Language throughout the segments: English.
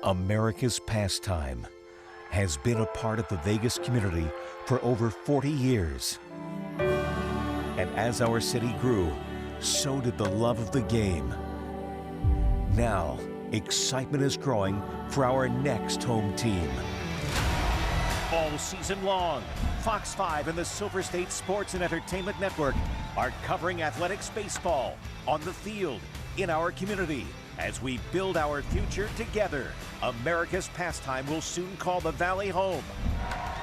America's pastime has been a part of the Vegas community for over 40 years. And as our city grew, so did the love of the game. Now, excitement is growing for our next home team. All season long, Fox 5 and the Silver State Sports and Entertainment Network are covering athletics baseball on the field, in our community. As we build our future together, America's pastime will soon call the Valley home.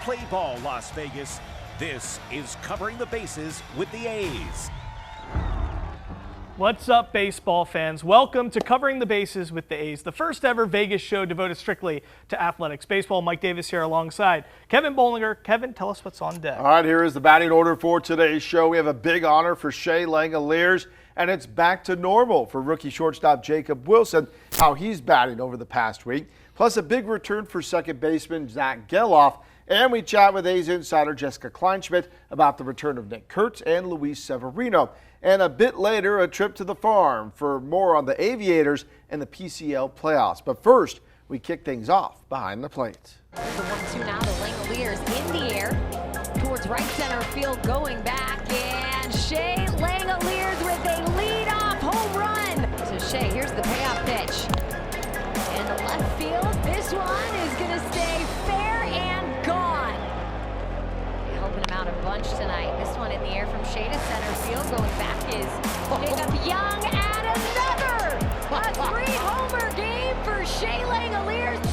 Play ball, Las Vegas. This is Covering the Bases with the A's. What's up, baseball fans? Welcome to Covering the Bases with the A's, the first ever Vegas show devoted strictly to athletics baseball. Mike Davis here alongside Kevin Bollinger. Kevin, tell us what's on deck. All right, here is the batting order for today's show. We have a big honor for Shea Langeliers, and it's back to normal for rookie shortstop Jacob Wilson, how he's batting over the past week. Plus a big return for second baseman Zach Geloff. And we chat with A's insider Jessica Kleinschmidt about the return of Nick Kurtz and Luis Severino. And a bit later, a trip to the farm for more on the Aviators and the PCL playoffs. But first, we kick things off behind the plate. The 1-2 now to Langeliers in the air towards right center field, going back, and Shea Langeliers with a lead-off home run. So Shea, here's the payoff pitch. And the left field, this one is going to stay fair and gone. Helping him out a bunch tonight. This one in the air from Shea to center field, going back is Jacob Young, and another! A three-homer game for Shea Langeliers.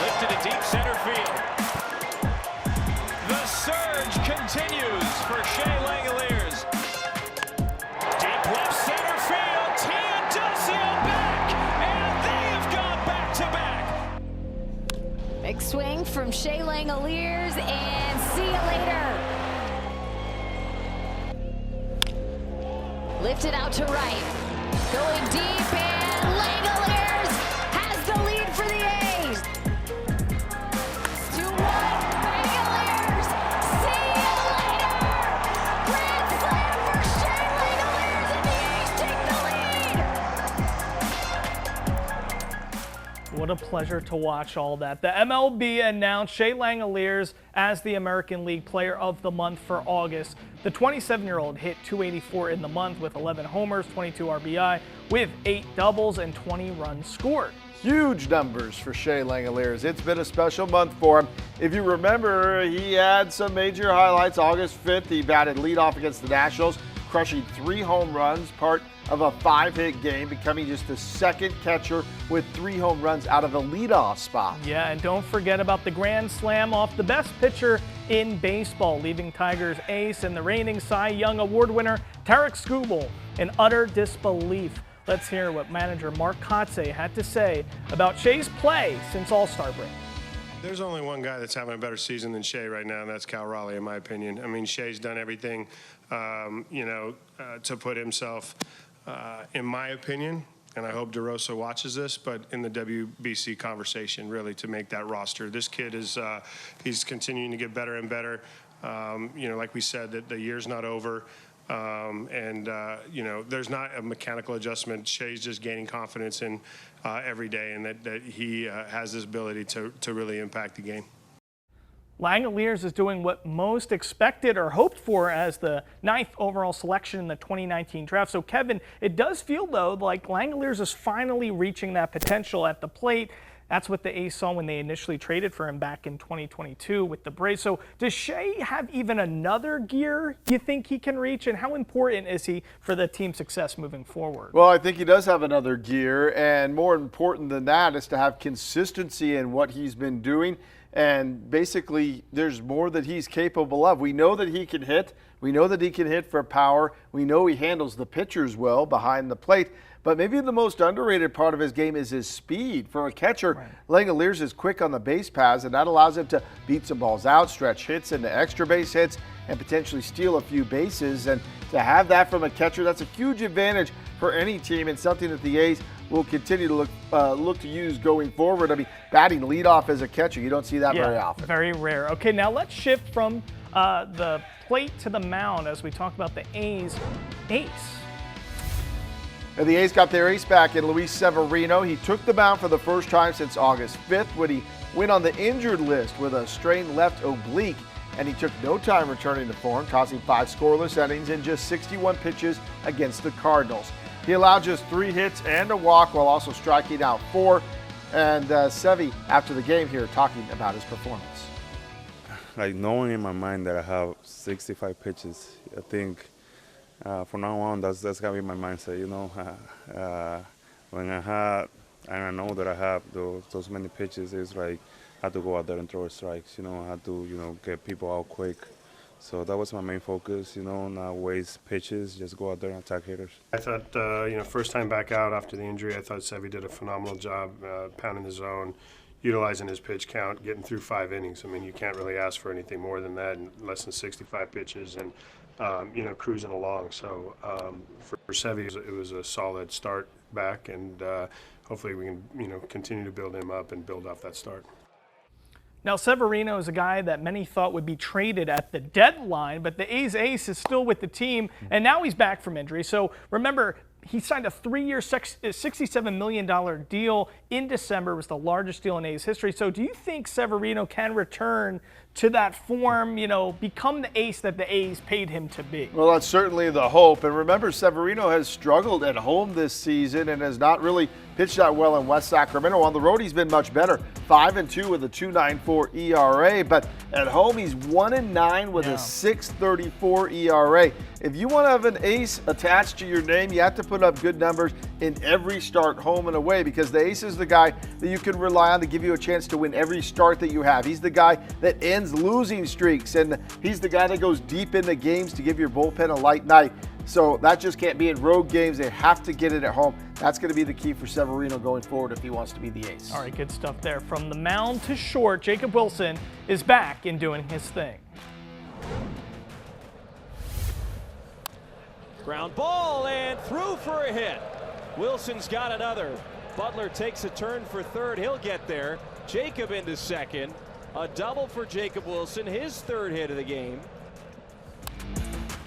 Lifted to deep center field. The surge continues for Shea Langeliers. Deep left center field. Teodosio back, and they have gone back to back. Big swing from Shea Langeliers, and see you later. Lifted out to right, going deep, and Langeliers has the lead for the A's. 2-1, Langeliers, see you later! Grand slam for Shea Langeliers, and the A's take the lead! What a pleasure to watch all that. The MLB announced Shea Langeliers as the American League Player of the Month for August. The 27-year-old hit .284 in the month with 11 homers, 22 RBI, with 8 doubles and 20 runs scored. Huge numbers for Shea Langeliers. It's been a special month for him. If you remember, he had some major highlights. August 5th, he batted leadoff against the Nationals, crushing 3 home runs, part of a 5-hit game, becoming just the second catcher with 3 home runs out of a leadoff spot. Yeah, and don't forget about the grand slam off the best pitcher in baseball, leaving Tigers ace and the reigning Cy Young Award winner Tarik Skubal in utter disbelief. Let's hear what manager Mark Kotze had to say about Shea's play since All-Star break. There's only one guy that's having a better season than Shea right now, and that's Cal Raleigh, in my opinion. I mean, Shea's done everything, to put himself, in my opinion, and I hope DeRosa watches this, but in the WBC conversation, really, to make that roster. This kid is, he's continuing to get better and better. Like we said, that the year's not over. There's not a mechanical adjustment. Shea's just gaining confidence in every day, and that he has this ability to really impact the game. Langeliers is doing what most expected or hoped for as the 9th overall selection in the 2019 draft. So, Kevin, it does feel, though, like Langeliers is finally reaching that potential at the plate. That's what the A's saw when they initially traded for him back in 2022 with the Braves. So does Shea have even another gear you think he can reach, and how important is he for the team's success moving forward? Well, I think he does have another gear, and more important than that is to have consistency in what he's been doing. And basically, there's more that he's capable of. We know that he can hit. We know that he can hit for power. We know he handles the pitchers well behind the plate. But maybe the most underrated part of his game is his speed. For a catcher, right, Langeliers is quick on the base paths, and that allows him to beat some balls out, stretch hits into extra base hits, and potentially steal a few bases. And to have that from a catcher, that's a huge advantage for any team, and something that the A's will continue to look to use going forward. I mean, batting leadoff as a catcher, you don't see that very often. Very rare. Okay, now let's shift from the plate to the mound as we talk about the A's ace. And the A's got their ace back in Luis Severino. He took the mound for the first time since August 5th when he went on the injured list with a strained left oblique, and he took no time returning to form, tossing 5 scoreless innings in just 61 pitches against the Cardinals. He allowed just 3 hits and a walk while also striking out 4. And Sevy, after the game here, talking about his performance. Like knowing in my mind that I have 65 pitches, I think from now on that's gotta be my mindset. You know, when I know that I have those many pitches, it's like I have to go out there and throw strikes. You know, I have to get people out quick. So that was my main focus, not waste pitches, just go out there and attack hitters. I thought, first time back out after the injury, I thought Sevy did a phenomenal job pounding the zone, utilizing his pitch count, getting through 5 innings. I mean, you can't really ask for anything more than that in less than 65 pitches and, cruising along. So for Sevy, it was a solid start back, and hopefully we can, continue to build him up and build off that start. Now, Severino is a guy that many thought would be traded at the deadline, but the A's ace is still with the team, and now he's back from injury. So remember, he signed a 3-year, $67 million deal in December. It was the largest deal in A's history. So do you think Severino can return to that form, become the ace that the A's paid him to be? Well, that's certainly the hope. And remember, Severino has struggled at home this season and has not really pitched that well in West Sacramento. On the road, he's been much better. 5-2 with a 2.94 ERA, but at home, he's 1-9 with a 6.34 ERA. If you want to have an ace attached to your name, you have to put up good numbers in every start, home and away, because the ace is the guy that you can rely on to give you a chance to win every start that you have. He's the guy that ends losing streaks, and he's the guy that goes deep into games to give your bullpen a light night. So that just can't be in road games. They have to get it at home. That's going to be the key for Severino going forward if he wants to be the ace. All right, good stuff there. From the mound to short, Jacob Wilson is back in doing his thing. Ground ball and through for a hit. Wilson's got another. Butler takes a turn for third. He'll get there. Jacob into second. A double for Jacob Wilson, his 3rd hit of the game.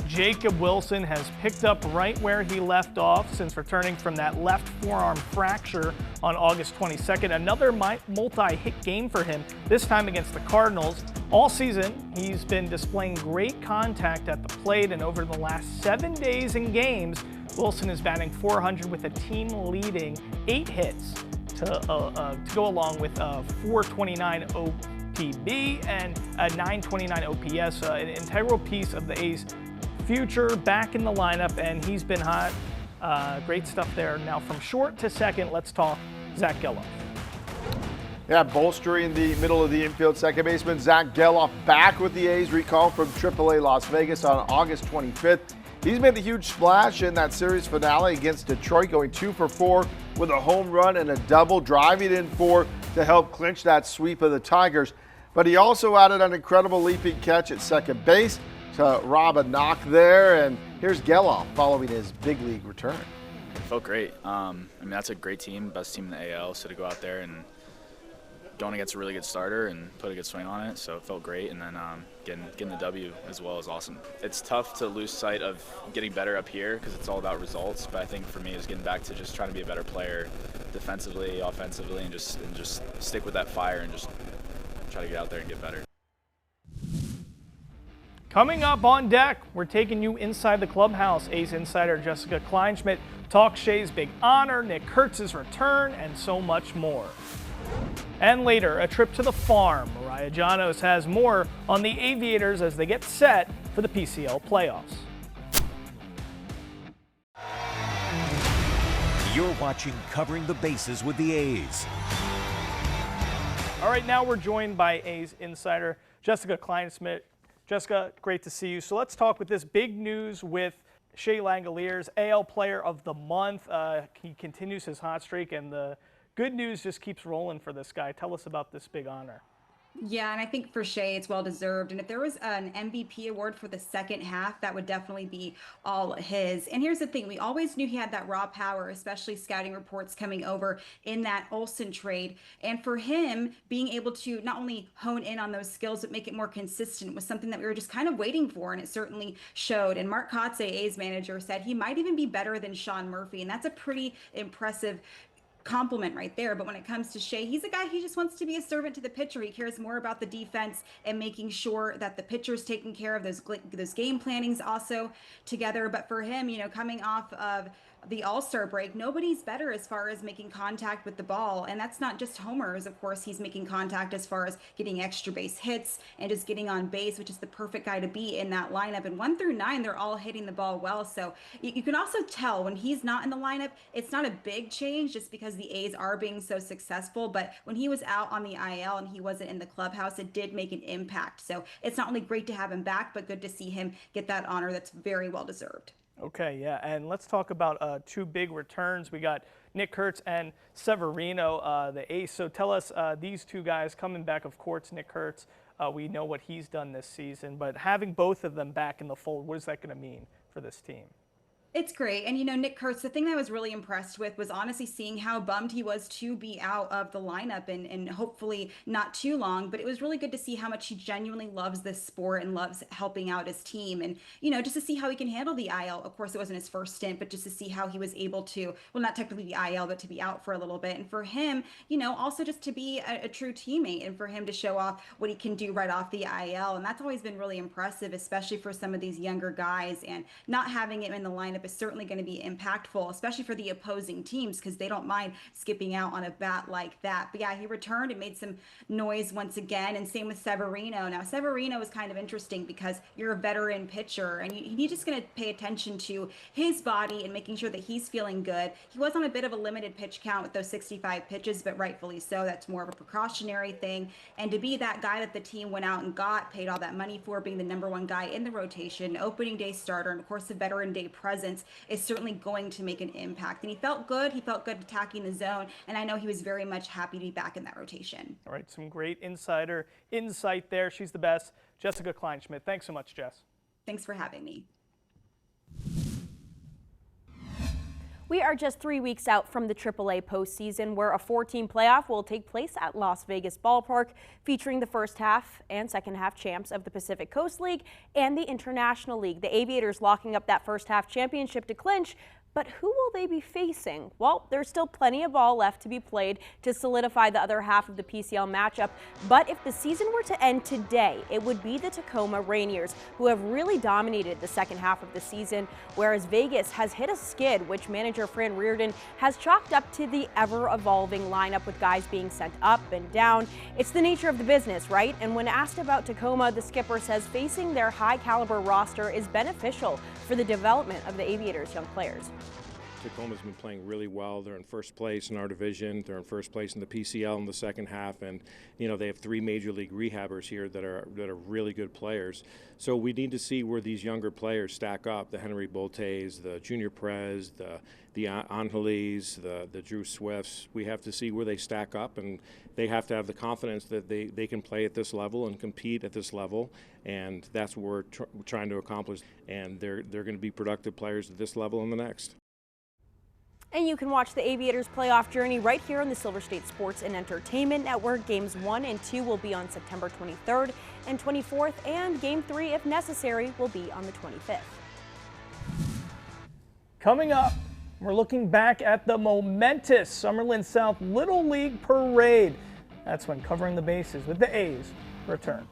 Jacob Wilson has picked up right where he left off since returning from that left forearm fracture on August 22nd. Another multi-hit game for him, this time against the Cardinals. All season, he's been displaying great contact at the plate, and over the last 7 days in games, Wilson is batting .400 with a team-leading 8 hits to go along with a .429 OPB and a .929 OPS, an integral piece of the A's future back in the lineup, and he's been hot. Great stuff there. Now from short to second, let's talk Zack Gelof. Yeah, bolstering the middle of the infield, second baseman Zack Gelof back with the A's, recalled from AAA Las Vegas on August 25th. He's made the huge splash in that series finale against Detroit, going 2 for 4 with a home run and a double, driving in 4 to help clinch that sweep of the Tigers. But he also added an incredible leaping catch at second base to rob a knock there, and here's Gelof following his big league return. It felt great. That's a great team, best team in the AL, so to go out there and going against a really good starter and put a good swing on it, so it felt great, and then getting the W as well is awesome. It's tough to lose sight of getting better up here because it's all about results, but I think for me it's getting back to just trying to be a better player defensively, offensively, and just stick with that fire and just try to get out there and get better. Coming up on deck, we're taking you inside the clubhouse. A's insider Jessica Kleinschmidt talks Shea's big honor, Nick Kurtz's return, and so much more. And later, a trip to the farm. Mariah Janos has more on the Aviators as they get set for the PCL playoffs. You're watching Covering the Bases with the A's. All right, now we're joined by A's insider Jessica Kleinschmidt. Jessica, great to see you. So let's talk with this big news with Shea Langeliers, AL Player of the Month. He continues his hot streak, and the good news just keeps rolling for this guy. Tell us about this big honor. Yeah, and I think for Shea, it's well deserved. And if there was an MVP award for the second half, that would definitely be all his. And here's the thing, we always knew he had that raw power, especially scouting reports coming over in that Olsen trade. And for him, being able to not only hone in on those skills, but make it more consistent was something that we were just kind of waiting for. And it certainly showed. And Mark Kotze, A's manager, said he might even be better than Sean Murphy. And that's a pretty impressive compliment right there. But when it comes to Shea, he's a guy, he just wants to be a servant to the pitcher. He cares more about the defense and making sure that the pitcher's taking care of those game plannings also together. But for him, coming off of the All-Star break, nobody's better as far as making contact with the ball. And that's not just homers. Of course, he's making contact as far as getting extra base hits and just getting on base, which is the perfect guy to be in that lineup. And 1 through 9, they're all hitting the ball well. So you can also tell when he's not in the lineup, it's not a big change just because the A's are being so successful. But when he was out on the IL and he wasn't in the clubhouse, it did make an impact. So it's not only great to have him back, but good to see him get that honor that's very well deserved. Okay, yeah, and let's talk about 2 big returns. We got Nick Kurtz and Severino, the ace. So tell us, these 2 guys coming back, of course, Nick Kurtz, we know what he's done this season, but having both of them back in the fold, what is that going to mean for this team? It's great. And, Nick Kurtz, the thing that I was really impressed with was honestly seeing how bummed he was to be out of the lineup and hopefully not too long. But it was really good to see how much he genuinely loves this sport and loves helping out his team. And, just to see how he can handle the IL. Of course, it wasn't his first stint, but just to see how he was able to, well, not technically the IL, but to be out for a little bit. And for him, also just to be a true teammate and for him to show off what he can do right off the IL. And that's always been really impressive, especially for some of these younger guys. And not having him in the lineup is certainly going to be impactful, especially for the opposing teams, because they don't mind skipping out on a bat like that. But yeah, he returned and made some noise once again, and same with Severino. Now, Severino is kind of interesting because you're a veteran pitcher, and you're just going to pay attention to his body and making sure that he's feeling good. He was on a bit of a limited pitch count with those 65 pitches, but rightfully so. That's more of a precautionary thing. And to be that guy that the team went out and paid all that money for, being the #1 guy in the rotation, opening day starter, and of course the veteran day presence is certainly going to make an impact. And he felt good attacking the zone, and I know he was very much happy to be back in that rotation. All right, some great insider insight there. She's the best. Jessica Kleinschmidt, thanks so much, Jess. Thanks for having me. We are just 3 weeks out from the AAA postseason, where a 4-team playoff will take place at Las Vegas Ballpark, featuring the first half and second half champs of the Pacific Coast League and the International League. The Aviators locking up that first half championship to clinch. But who will they be facing? Well, there's still plenty of ball left to be played to solidify the other half of the PCL matchup. But if the season were to end today, it would be the Tacoma Rainiers, who have really dominated the second half of the season, whereas Vegas has hit a skid, which manager Fran Reardon has chalked up to the ever-evolving lineup with guys being sent up and down. It's the nature of the business, right? And when asked about Tacoma, the skipper says facing their high-caliber roster is beneficial for the development of the Aviators' young players. Tacoma's been playing really well. They're in first place in our division. They're in first place in the PCL in the second half, and they have 3 major league rehabbers here that are really good players. So we need to see where these younger players stack up. The Henry Boltes, the Junior Prez, the Angeles, the Drew Swifts. We have to see where they stack up, and they have to have the confidence that they can play at this level and compete at this level, and that's what we're trying to accomplish. And they're going to be productive players at this level and the next. And you can watch the Aviators' playoff journey right here on the Silver State Sports and Entertainment Network. Games 1 and 2 will be on September 23rd and 24th, and Game 3, if necessary, will be on the 25th. Coming up, we're looking back at the momentous Summerlin South Little League Parade. That's when Covering the Bases with the A's returns.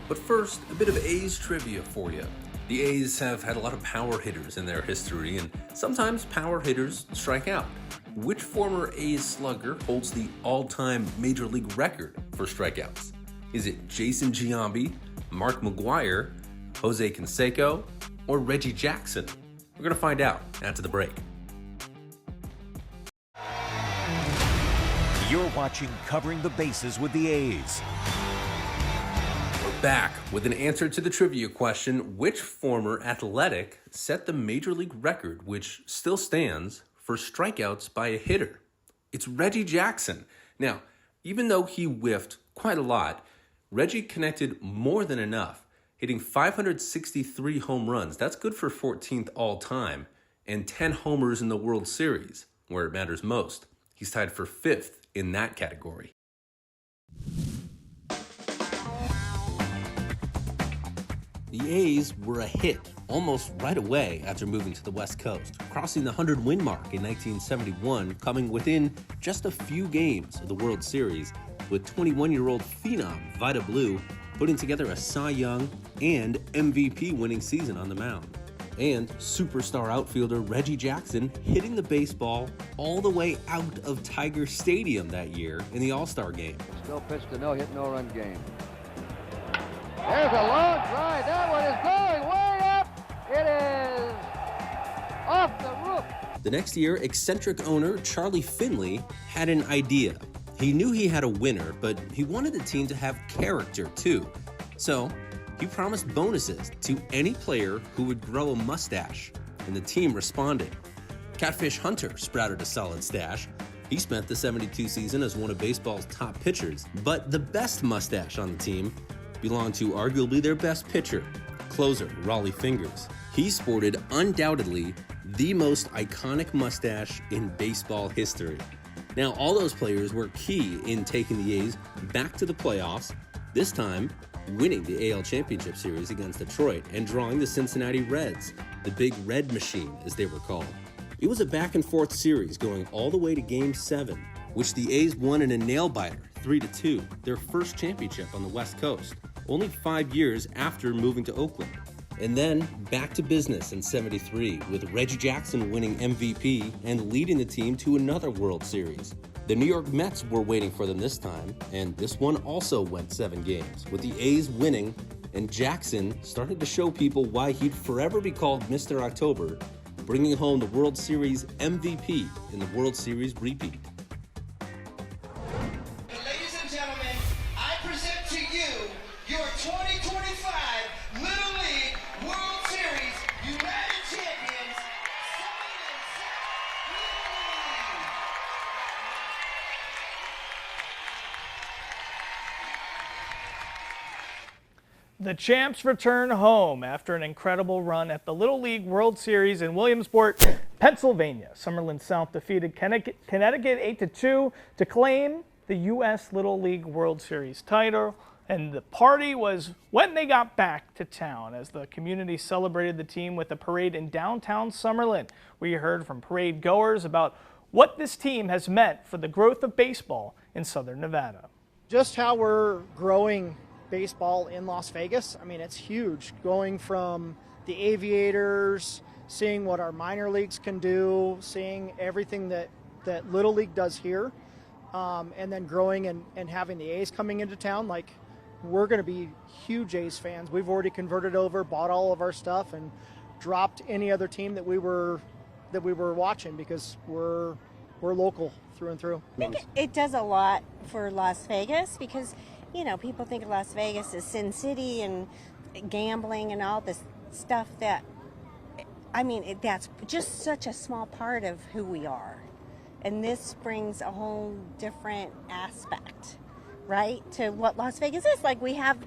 But first, a bit of A's trivia for you. The A's have had a lot of power hitters in their history, and sometimes power hitters strike out. Which former A's slugger holds the all-time Major League record for strikeouts? Is it Jason Giambi, Mark McGwire, Jose Canseco, or Reggie Jackson? We're going to find out after the break. You're watching Covering the Bases with the A's. Back with an answer to the trivia question, which former Athletic set the Major League record, which still stands, for strikeouts by a hitter? It's Reggie Jackson. Now, Even though he whiffed quite a lot, Reggie connected more than enough, hitting 563 home runs. That's good for 14th all-time, and 10 homers in the World Series, where it matters most. He's tied for 5th in that category. The A's were a hit almost right away after moving to the West Coast, crossing the 100-win mark in 1971, coming within just a few games of the World Series, with 21-year-old phenom Vida Blue putting together a Cy Young and MVP-winning season on the mound. And superstar outfielder Reggie Jackson hitting the baseball all the way out of Tiger Stadium that year in the All-Star game. Still pitched a no-hit, no-run game. There's a long drive. That one is going way up. It is off the roof. The next year, eccentric owner Charlie Finley had an idea. He knew he had a winner, but he wanted the team to have character too. So he promised bonuses to any player who would grow a mustache, and the team responded. Catfish Hunter sprouted a solid stash. He spent the 72 season as one of baseball's top pitchers, but the best mustache on the team belonged to arguably their best pitcher, closer Raleigh Fingers. He sported undoubtedly the most iconic mustache in baseball history. Now, all those players were key in taking the A's back to the playoffs, this time winning the AL Championship Series against Detroit and drawing the Cincinnati Reds, the Big Red Machine, as they were called. It was a back-and-forth series going all the way to Game 7, which the A's won in a nail-biter, 3-2, their first championship on the West Coast, only 5 years after moving to Oakland. And then back to business in 73, with Reggie Jackson winning MVP and leading the team to another World Series. The New York Mets were waiting for them this time, and this one also went 7 games, with the A's winning, and Jackson started to show people why he'd forever be called Mr. October, bringing home the World Series MVP in the World Series repeat. Ladies and gentlemen, I present to you your 2025 Little League World Series United Champions, The champs return home after an incredible run at the Little League World Series in Williamsport, Pennsylvania. Summerlin South defeated Connecticut 8-2 to claim the U.S. Little League World Series title. And the party was when they got back to town as the community celebrated the team with a parade in downtown Summerlin. We heard from parade goers about what this team has meant for the growth of baseball in Southern Nevada. Just how we're growing baseball in Las Vegas. I mean, it's huge, going from the Aviators, seeing what our minor leagues can do, seeing everything that Little League does here, and then growing and having the A's coming into town. Like, we're going to be huge A's fans. We've already converted over, bought all of our stuff, and dropped any other team that we were watching because we're local through and through. I think it does a lot for Las Vegas because, you know, people think of Las Vegas as Sin City and gambling and all this stuff that, I mean, that's just such a small part of who we are. And this brings a whole different aspect, right, to what Las Vegas is. Like, we have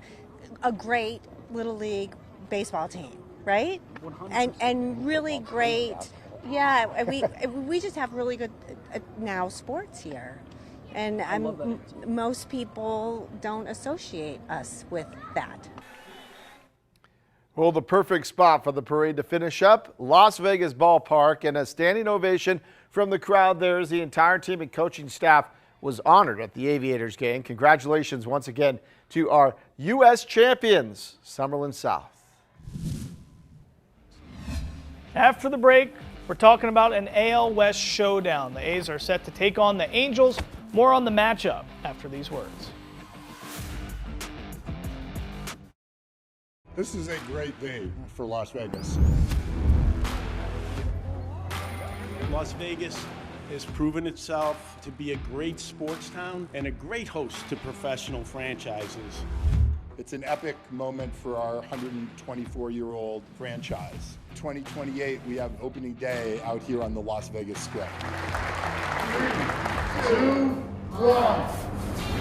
a great Little League baseball team, right? 100%. And really great, yeah, we just have really good now sports here. And most people don't associate us with that. Well, the perfect spot for the parade to finish up, Las Vegas Ballpark, and a standing ovation from the crowd there as the entire team and coaching staff was honored at the Aviators game. Congratulations once again to our U.S. champions, Summerlin South. After the break, we're talking about an AL West showdown. The A's are set to take on the Angels. More on the matchup after these words. This is a great day for Las Vegas. Las Vegas has proven itself to be a great sports town and a great host to professional franchises. It's an epic moment for our 124-year-old franchise. 2028, we have opening day out here on the Las Vegas Strip. 3, 2, 1.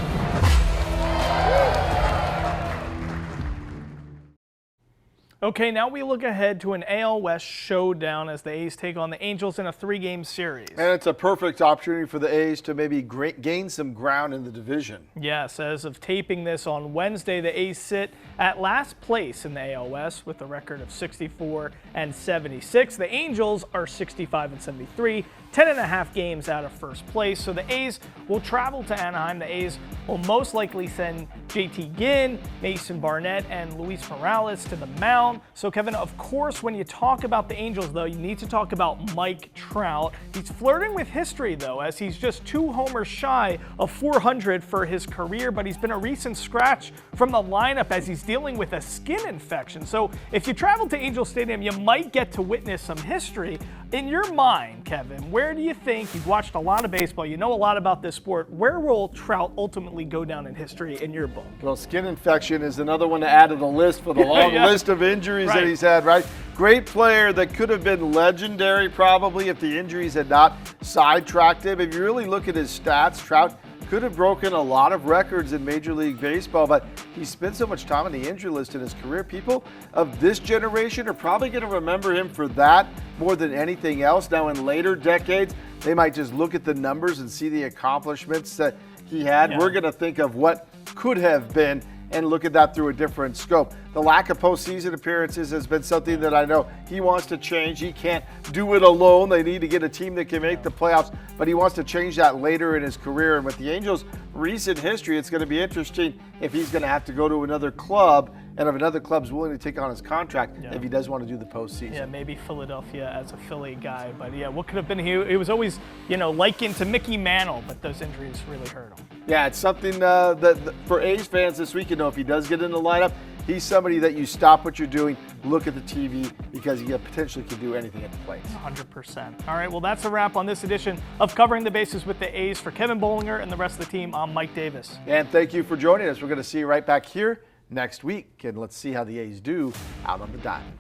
Okay, now we look ahead to an AL West showdown as the A's take on the Angels in a 3-game series. And it's a perfect opportunity for the A's to maybe gain some ground in the division. Yes, as of taping this on Wednesday, the A's sit at last place in the AL West with a record of 64-76. The Angels are 65-73, 10.5 games out of first place. So the A's will travel to Anaheim. The A's will most likely send JT Ginn, Mason Barnett, and Luis Morales to the mound. So Kevin, of course, when you talk about the Angels, though, you need to talk about Mike Trout. He's flirting with history, though, as he's just 2 homers shy of 400 for his career, but he's been a recent scratch from the lineup as he's dealing with a skin infection. So if you travel to Angel Stadium, you might get to witness some history. In your mind, Kevin, where do you think, you've watched a lot of baseball, you know a lot about this sport, where will Trout ultimately go down in history in your book? Well, skin infection is another one to add to the list for the long list of injuries that he's had, right? Great player that could have been legendary probably if the injuries had not sidetracked him. If you really look at his stats, Trout could have broken a lot of records in Major League Baseball, but he spent so much time on the injury list in his career. People of this generation are probably going to remember him for that more than anything else. Now, in later decades, they might just look at the numbers and see the accomplishments that he had. We're going to think of what could have been and look at that through a different scope. The lack of postseason appearances has been something that I know he wants to change. He can't do it alone. They need to get a team that can make the playoffs, but he wants to change that later in his career. And with the Angels' recent history, it's going to be interesting if he's going to have to go to another club, and if another club's willing to take on his contract if he does want to do the postseason. Yeah, maybe Philadelphia as a Philly guy. But yeah, what could have been, he was always, likened to Mickey Mantle, but those injuries really hurt him. Yeah, it's something that for A's fans this week, if he does get in the lineup, he's somebody that you stop what you're doing, look at the TV, because he potentially could do anything at the plate. 100%. All right, well, that's a wrap on this edition of Covering the Bases with the A's. For Kevin Bollinger and the rest of the team, I'm Mike Davis. And thank you for joining us. We're going to see you right back here next week, and let's see how the A's do out on the diamond.